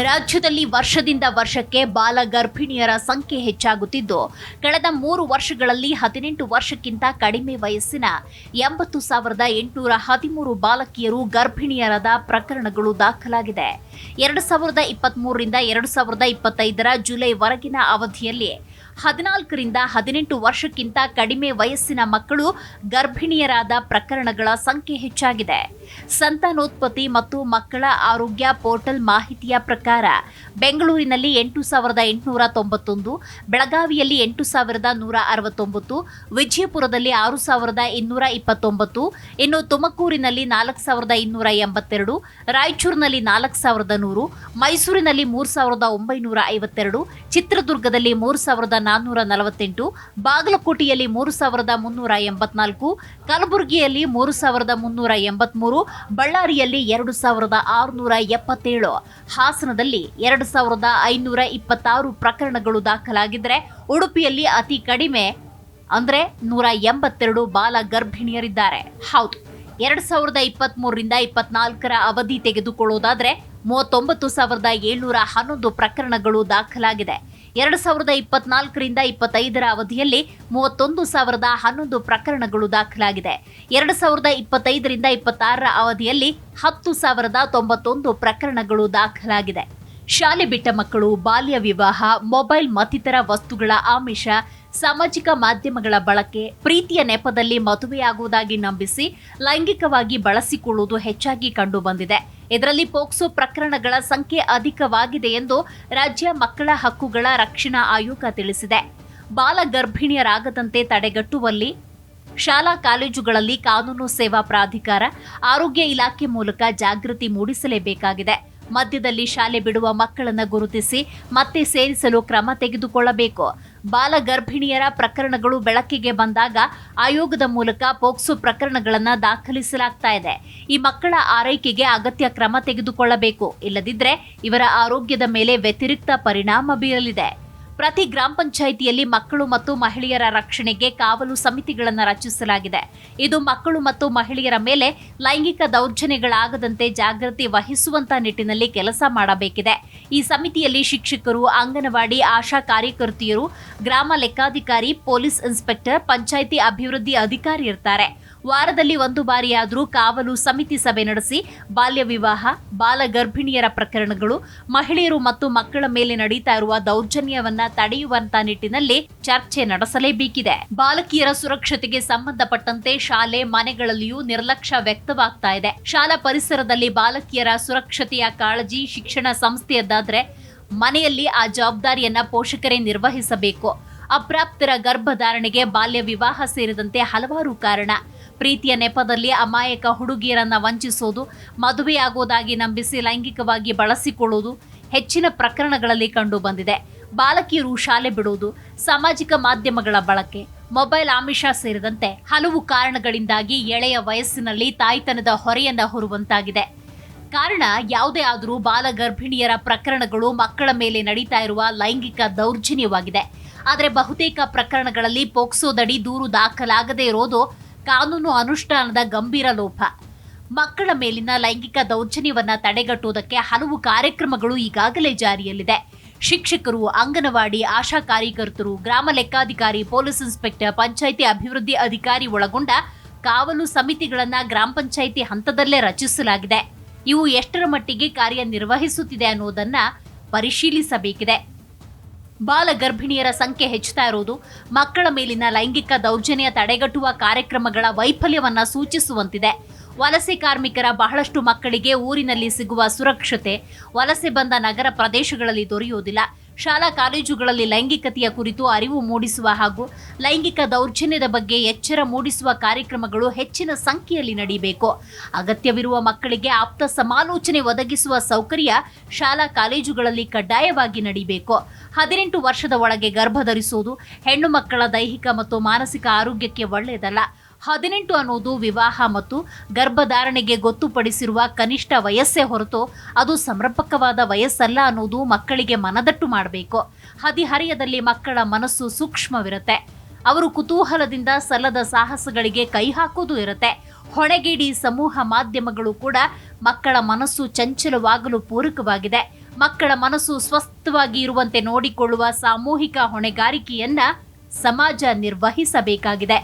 ರಾಜ್ಯದಲ್ಲಿ ವರ್ಷದಿಂದ ವರ್ಷಕ್ಕೆ ಬಾಲ ಗರ್ಭಿಣಿಯರ ಸಂಖ್ಯೆ ಹೆಚ್ಚಾಗುತ್ತಿದ್ದು, ಕಳೆದ 3 ವರ್ಷಗಳಲ್ಲಿ 18 ವರ್ಷಕ್ಕಿಂತ ಕಡಿಮೆ ವಯಸ್ಸಿನ 80,813 ಬಾಲಕಿಯರು ಗರ್ಭಿಣಿಯರಾದ ಪ್ರಕರಣಗಳು ದಾಖಲಾಗಿದೆ. 2023 ರಿಂದ 2025 ಜುಲೈವರೆಗಿನ ಅವಧಿಯಲ್ಲಿ 14 ರಿಂದ 18 ವರ್ಷಕ್ಕಿಂತ ಕಡಿಮೆ ವಯಸ್ಸಿನ ಮಕ್ಕಳು ಗರ್ಭಿಣಿಯರಾದ ಪ್ರಕರಣಗಳ ಸಂಖ್ಯೆ ಹೆಚ್ಚಾಗಿದೆ. ಸಂತಾನೋತ್ಪತ್ತಿ ಮತ್ತು ಮಕ್ಕಳ ಆರೋಗ್ಯ ಪೋರ್ಟಲ್ ಮಾಹಿತಿಯ ಪ್ರಕಾರ ಬೆಂಗಳೂರಿನಲ್ಲಿ 8,891, ಬೆಳಗಾವಿಯಲ್ಲಿ 8,169, ವಿಜಯಪುರದಲ್ಲಿ 6,229, ಇನ್ನು ತುಮಕೂರಿನಲ್ಲಿ 4,282, ರಾಯಚೂರಿನಲ್ಲಿ 4,100, ಮೈಸೂರಿನಲ್ಲಿ 3,952, ಚಿತ್ರದುರ್ಗದಲ್ಲಿ 3,448, ಬಾಗಲಕೋಟೆಯಲ್ಲಿ 3,384, ಕಲಬುರಗಿಯಲ್ಲಿ 3,383, ಬಳ್ಳಾರಿಯಲ್ಲಿ 2,677, ಹಾಸನದಲ್ಲಿ 2,526 ಪ್ರಕರಣಗಳು ದಾಖಲಾಗಿದ್ದರೆ ಉಡುಪಿಯಲ್ಲಿ ಅತಿ ಕಡಿಮೆ ಅಂದ್ರೆ 182 ಬಾಲ ಗರ್ಭಿಣಿಯರಿದ್ದಾರೆ. ಹೌದು, 2023 ರಿಂದ 24 ಅವಧಿ ತೆಗೆದುಕೊಳ್ಳೋದಾದ್ರೆ 39,711 ಪ್ರಕರಣಗಳು ದಾಖಲಾಗಿದೆ. 2024 ರಿಂದ 25 ಅವಧಿಯಲ್ಲಿ 31,011 ಪ್ರಕರಣಗಳು ದಾಖಲಾಗಿದೆ. 2025 ರಿಂದ 26 ಅವಧಿಯಲ್ಲಿ 10,091 ಪ್ರಕರಣಗಳು ದಾಖಲಾಗಿದೆ. ಶಾಲೆ ಬಿಟ್ಟ ಮಕ್ಕಳು, ಬಾಲ್ಯ ವಿವಾಹ, ಮೊಬೈಲ್ ಮತ್ತಿತರ ವಸ್ತುಗಳ ಆಮಿಷ, ಸಾಮಾಜಿಕ ಮಾಧ್ಯಮಗಳ ಬಳಕೆ, ಪ್ರೀತಿಯ ನೆಪದಲ್ಲಿ ಮದುವೆಯಾಗುವುದಾಗಿ ನಂಬಿಸಿ ಲೈಂಗಿಕವಾಗಿ ಬಳಸಿಕೊಳ್ಳುವುದು ಹೆಚ್ಚಾಗಿ ಕಂಡುಬಂದಿದೆ. ಇದರಲ್ಲಿ ಪೋಕ್ಸೋ ಪ್ರಕರಣಗಳ ಸಂಖ್ಯೆ ಅಧಿಕವಾಗಿದೆ ಎಂದು ರಾಜ್ಯ ಮಕ್ಕಳ ಹಕ್ಕುಗಳ ರಕ್ಷಣಾ ಆಯೋಗ ತಿಳಿಸಿದೆ. ಬಾಲ ಗರ್ಭಿಣಿಯರಾಗದಂತೆ ತಡೆಗಟ್ಟುವಲ್ಲಿ ಶಾಲಾ ಕಾಲೇಜುಗಳಲ್ಲಿ ಕಾನೂನು ಸೇವಾ ಪ್ರಾಧಿಕಾರ, ಆರೋಗ್ಯ ಇಲಾಖೆ ಮೂಲಕ ಜಾಗೃತಿ ಮೂಡಿಸಲೇಬೇಕಾಗಿದೆ. ಮಧ್ಯದಲ್ಲಿ ಶಾಲೆ ಬಿಡುವ ಮಕ್ಕಳನ್ನು ಗುರುತಿಸಿ ಮತ್ತೆ ಸೇರಿಸಲು ಕ್ರಮ ತೆಗೆದುಕೊಳ್ಳಬೇಕು. ಬಾಲ ಗರ್ಭಿಣಿಯರ ಪ್ರಕರಣಗಳು ಬೆಳಕಿಗೆ ಬಂದಾಗ ಆಯೋಗದ ಮೂಲಕ ಪೋಕ್ಸೋ ಪ್ರಕರಣಗಳನ್ನು ದಾಖಲಿಸಲಾಗ್ತಾ ಇದೆ. ಈ ಮಕ್ಕಳ ಆರೈಕೆಗೆ ಅಗತ್ಯ ಕ್ರಮ ತೆಗೆದುಕೊಳ್ಳಬೇಕು. ಇಲ್ಲದಿದ್ದರೆ ಇವರ ಆರೋಗ್ಯದ ಮೇಲೆ ವ್ಯತಿರಿಕ್ತ ಪರಿಣಾಮ ಬೀರಲಿದೆ. ಪ್ರತಿ ಗ್ರಾಮ ಪಂಚಾಯಿತಿಯಲ್ಲಿ ಮಕ್ಕಳು ಮತ್ತು ಮಹಿಳೆಯರ ರಕ್ಷಣೆಗೆ ಕಾವಲು ಸಮಿತಿಗಳನ್ನು ರಚಿಸಲಾಗಿದೆ. ಇದು ಮಕ್ಕಳು ಮತ್ತು ಮಹಿಳೆಯರ ಮೇಲೆ ಲೈಂಗಿಕ ದೌರ್ಜನ್ಯಗಳಾಗದಂತೆ ಜಾಗೃತಿ ವಹಿಸುವಂತ ನಿಟ್ಟಿನಲ್ಲಿ ಕೆಲಸ ಮಾಡಬೇಕಿದೆ. ಈ ಸಮಿತಿಯಲ್ಲಿ ಶಿಕ್ಷಕರು, ಅಂಗನವಾಡಿ ಆಶಾ ಕಾರ್ಯಕರ್ತೆಯರು, ಗ್ರಾಮ ಲೆಕ್ಕಾಧಿಕಾರಿ, ಪೊಲೀಸ್ ಇನ್ಸ್ಪೆಕ್ಟರ್, ಪಂಚಾಯಿತಿ ಅಭಿವೃದ್ಧಿ ಅಧಿಕಾರಿ ಇರ್ತಾರೆ. ವಾರದಲ್ಲಿ 1 ಬಾರಿಯಾದರೂ ಕಾವಲು ಸಮಿತಿ ಸಭೆ ನಡೆಸಿ ಬಾಲ್ಯ ವಿವಾಹ, ಬಾಲ ಗರ್ಭಿಣಿಯರ ಪ್ರಕರಣಗಳು, ಮಹಿಳೆಯರು ಮತ್ತು ಮಕ್ಕಳ ಮೇಲೆ ನಡೀತಾ ಇರುವ ದೌರ್ಜನ್ಯವನ್ನ ತಡೆಯುವಂತ ನಿಟ್ಟಿನಲ್ಲಿ ಚರ್ಚೆ ನಡೆಸಲೇಬೇಕಿದೆ. ಬಾಲಕಿಯರ ಸುರಕ್ಷತೆಗೆ ಸಂಬಂಧಪಟ್ಟಂತೆ ಶಾಲೆ, ಮನೆಗಳಲ್ಲಿಯೂ ನಿರ್ಲಕ್ಷ್ಯ ವ್ಯಕ್ತವಾಗ್ತಾ ಇದೆ. ಶಾಲಾ ಪರಿಸರದಲ್ಲಿ ಬಾಲಕಿಯರ ಸುರಕ್ಷತೆಯ ಕಾಳಜಿ ಶಿಕ್ಷಣ ಸಂಸ್ಥೆಯದ್ದಾದ್ರೆ ಮನೆಯಲ್ಲಿ ಆ ಜವಾಬ್ದಾರಿಯನ್ನ ಪೋಷಕರೇ ನಿರ್ವಹಿಸಬೇಕು. ಅಪ್ರಾಪ್ತರ ಗರ್ಭಧಾರಣೆಗೆ ಬಾಲ್ಯ ವಿವಾಹ ಸೇರಿದಂತೆ ಹಲವಾರು ಕಾರಣ. ಪ್ರೀತಿಯ ನೆಪದಲ್ಲಿ ಅಮಾಯಕ ಹುಡುಗಿಯರನ್ನ ವಂಚಿಸೋದು, ಮದುವೆಯಾಗೋದಾಗಿ ನಂಬಿಸಿ ಲೈಂಗಿಕವಾಗಿ ಬಳಸಿಕೊಳ್ಳುವುದು ಹೆಚ್ಚಿನ ಪ್ರಕರಣಗಳಲ್ಲಿ ಕಂಡು ಬಂದಿದೆ. ಬಾಲಕಿಯರು ಶಾಲೆ ಬಿಡುವುದು, ಸಾಮಾಜಿಕ ಮಾಧ್ಯಮಗಳ ಬಳಕೆ, ಮೊಬೈಲ್ ಆಮಿಷ ಸೇರಿದಂತೆ ಹಲವು ಕಾರಣಗಳಿಂದಾಗಿ ಎಳೆಯ ವಯಸ್ಸಿನಲ್ಲಿ ತಾಯ್ತನದ ಹೊರೆಯನ್ನ ಹೊರುವಂತಾಗಿದೆ. ಕಾರಣ ಯಾವುದೇ ಆದರೂ ಬಾಲ ಗರ್ಭಿಣಿಯರ ಪ್ರಕರಣಗಳು ಮಕ್ಕಳ ಮೇಲೆ ನಡೀತಾ ಇರುವ ಲೈಂಗಿಕ ದೌರ್ಜನ್ಯವಾಗಿದೆ. ಆದರೆ ಬಹುತೇಕ ಪ್ರಕರಣಗಳಲ್ಲಿ ಪೋಕ್ಸೋದಡಿ ದೂರು ದಾಖಲಾಗದೇ ಇರೋದು ಕಾನೂನು ಅನುಷ್ಠಾನದ ಗಂಭೀರ ಲೋಪ. ಮಕ್ಕಳ ಮೇಲಿನ ಲೈಂಗಿಕ ದೌರ್ಜನ್ಯವನ್ನ ತಡೆಗಟ್ಟುವುದಕ್ಕೆ ಹಲವು ಕಾರ್ಯಕ್ರಮಗಳು ಈಗಾಗಲೇ ಜಾರಿಯಲ್ಲಿದೆ. ಶಿಕ್ಷಕರು, ಅಂಗನವಾಡಿ ಆಶಾ ಕಾರ್ಯಕರ್ತರು, ಗ್ರಾಮ ಲೆಕ್ಕಾಧಿಕಾರಿ, ಪೊಲೀಸ್ ಇನ್ಸ್ಪೆಕ್ಟರ್, ಪಂಚಾಯಿತಿ ಅಭಿವೃದ್ಧಿ ಅಧಿಕಾರಿ ಒಳಗೊಂಡ ಕಾವಲು ಸಮಿತಿಗಳನ್ನ ಗ್ರಾಮ ಪಂಚಾಯಿತಿ ಹಂತದಲ್ಲೇ ರಚಿಸಲಾಗಿದೆ. ಇವು ಎಷ್ಟರ ಮಟ್ಟಿಗೆ ಕಾರ್ಯನಿರ್ವಹಿಸುತ್ತಿದೆ ಅನ್ನೋದನ್ನ ಪರಿಶೀಲಿಸಬೇಕಿದೆ. ಬಾಲ ಗರ್ಭಿಣಿಯರ ಸಂಖ್ಯೆ ಹೆಚ್ಚುತ್ತಾ ಇರುವುದು ಮಕ್ಕಳ ಮೇಲಿನ ಲೈಂಗಿಕ ದೌರ್ಜನ್ಯ ತಡೆಗಟ್ಟುವ ಕಾರ್ಯಕ್ರಮಗಳ ವೈಫಲ್ಯವನ್ನ ಸೂಚಿಸುವಂತಿದೆ. ವಲಸೆ ಕಾರ್ಮಿಕರ ಬಹಳಷ್ಟು ಮಕ್ಕಳಿಗೆ ಊರಿನಲ್ಲಿ ಸಿಗುವ ಸುರಕ್ಷತೆ ವಲಸೆ ಬಂದ ನಗರ ಪ್ರದೇಶಗಳಲ್ಲಿ ದೊರೆಯುವುದಿಲ್ಲ. ಶಾಲಾ ಕಾಲೇಜುಗಳಲ್ಲಿ ಲೈಂಗಿಕತೆಯ ಕುರಿತು ಅರಿವು ಮೂಡಿಸುವ ಹಾಗೂ ಲೈಂಗಿಕ ದೌರ್ಜನ್ಯದ ಬಗ್ಗೆ ಎಚ್ಚರ ಮೂಡಿಸುವ ಕಾರ್ಯಕ್ರಮಗಳು ಹೆಚ್ಚಿನ ಸಂಖ್ಯೆಯಲ್ಲಿ ನಡೆಯಬೇಕು. ಅಗತ್ಯವಿರುವ ಮಕ್ಕಳಿಗೆ ಆಪ್ತ ಸಮಾಲೋಚನೆ ಒದಗಿಸುವ ಸೌಕರ್ಯ ಶಾಲಾ ಕಾಲೇಜುಗಳಲ್ಲಿ ಕಡ್ಡಾಯವಾಗಿ ನಡೆಯಬೇಕು. 18 ವರ್ಷದ ಒಳಗೆ ಗರ್ಭ ಧರಿಸುವುದು ಹೆಣ್ಣು ಮಕ್ಕಳ ದೈಹಿಕ ಮತ್ತು ಮಾನಸಿಕ ಆರೋಗ್ಯಕ್ಕೆ ಒಳ್ಳೆಯದಲ್ಲ. 18 ಅನ್ನೋದು ವಿವಾಹ ಮತ್ತು ಗರ್ಭಧಾರಣೆಗೆ ಗೊತ್ತುಪಡಿಸಿರುವ ಕನಿಷ್ಠ ವಯಸ್ಸೇ ಹೊರತು ಅದು ಸಮರ್ಪಕವಾದ ವಯಸ್ಸಲ್ಲ ಅನ್ನೋದು ಮಕ್ಕಳಿಗೆ ಮನದಟ್ಟು ಮಾಡಬೇಕು. ಹದಿಹರೆಯದಲ್ಲಿ ಮಕ್ಕಳ ಮನಸ್ಸು ಸೂಕ್ಷ್ಮವಿರುತ್ತೆ. ಅವರು ಕುತೂಹಲದಿಂದ ಸಲ್ಲದ ಸಾಹಸಗಳಿಗೆ ಕೈ ಹಾಕೋದು ಇರುತ್ತೆ. ಹೊಣೆಗೇಡಿ ಸಮೂಹ ಮಾಧ್ಯಮಗಳು ಕೂಡ ಮಕ್ಕಳ ಮನಸ್ಸು ಚಂಚಲವಾಗಲು ಪೂರಕವಾಗಿದೆ. ಮಕ್ಕಳ ಮನಸ್ಸು ಸ್ವಸ್ಥವಾಗಿ ಇರುವಂತೆ ನೋಡಿಕೊಳ್ಳುವ ಸಾಮೂಹಿಕ ಹೊಣೆಗಾರಿಕೆಯನ್ನ ಸಮಾಜ ನಿರ್ವಹಿಸಬೇಕಾಗಿದೆ.